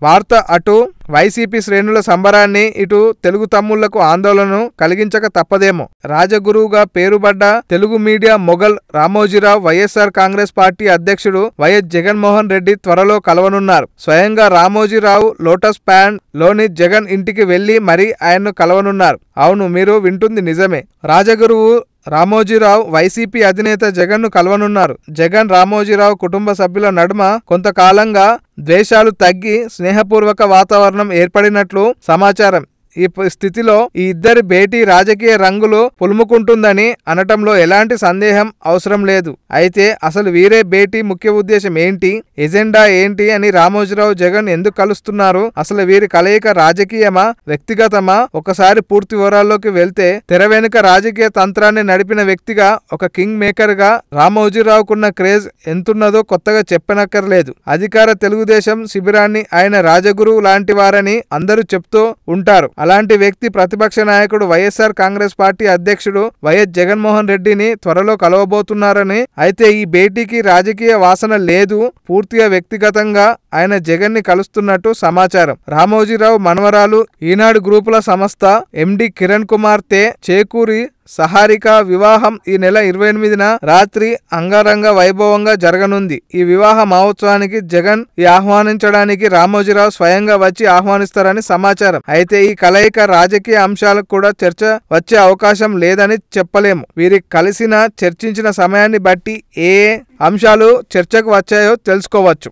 వార్త అటు వైసీపీ శ్రేణుల సంబరాన్ని, ఇటు తెలుగు తమ్ముళ్లకు ఆందోళనను కలిగించక తప్పదేమో. రాజగురువుగా పేరుపడ్డ తెలుగు మీడియా మొఘల్ రామోజీరావు వైఎస్ఆర్ కాంగ్రెస్ పార్టీ అధ్యక్షుడు వైఎస్ జగన్మోహన్ రెడ్డి త్వరలో కలవనున్నారు. స్వయంగా రామోజీరావు లోటస్ పాండ్ లోని జగన్ ఇంటికి వెళ్లి మరీ ఆయన్ను కలవనున్నారు. అవును, మీరు వింటుంది నిజమే. రాజగురువు రామోజీరావు వైసీపీ అధినేత జగన్ను కలవనున్నారు. జగన్ రామోజీరావు కుటుంబ సభ్యుల నడుమ కొంతకాలంగా ద్వేషాలు తగ్గి స్నేహపూర్వక వాతావరణం ఏర్పడినట్లు సమాచారం. ఈ స్థితిలో ఈ ఇద్దరి భేటీ రాజకీయ రంగులు పులుముకుంటుందని అనటంలో ఎలాంటి సందేహం అవసరం లేదు. అయితే అసలు వీరే భేటీ ముఖ్య ఉద్దేశం ఏంటి, ఎజెండా ఏంటి అని, రామోజీరావు జగన్ ఎందుకు కలుస్తున్నారు, అసలు వీరి కలయిక రాజకీయమా వ్యక్తిగతమా? ఒకసారి పూర్తి వివరాల్లోకి వెళ్తే, తెర వెనుక రాజకీయ తంత్రాన్ని నడిపిన వ్యక్తిగా, ఒక కింగ్ మేకర్ గా రామోజీరావుకున్న క్రేజ్ ఎంతున్నదో కొత్తగా చెప్పనక్కర్లేదు. అధికార తెలుగుదేశం శిబిరాన్ని ఆయన రాజగురువు లాంటి వారని అందరూ చెప్తూ ఉంటారు. అలాంటి వ్యక్తి ప్రతిపక్ష నాయకుడు వైఎస్ఆర్ కాంగ్రెస్ పార్టీ అధ్యక్షుడు వైఎస్ జగన్మోహన్ రెడ్డిని త్వరలో కలవబోతున్నారని. అయితే ఈ భేటీకి రాజకీయ వాసన లేదు, పూర్తిగా వ్యక్తిగతంగా ఆయన జగన్ ని కలుస్తున్నట్టు సమాచారం. రామోజీరావు మనవరాలు ఈనాడు గ్రూపుల సంస్థ ఎండి కిరణ్ కుమార్తె చేకూరి సహారిక వివాహం ఈ నెల 28న రాత్రి అంగరంగ వైభవంగా జరగనుంది. ఈ వివాహ మహోత్సవానికి జగన్ ఆహ్వానించడానికి రామోజీరావు స్వయంగా వచ్చి ఆహ్వానిస్తారని సమాచారం. అయితే ఈ కలయిక రాజకీయ అంశాలకు కూడా చర్చ వచ్చే అవకాశం లేదని చెప్పలేము. వీరి కలిసిన చర్చించిన సమయాన్ని బట్టి ఏ అంశాలు చర్చకు వచ్చాయో తెలుసుకోవచ్చు.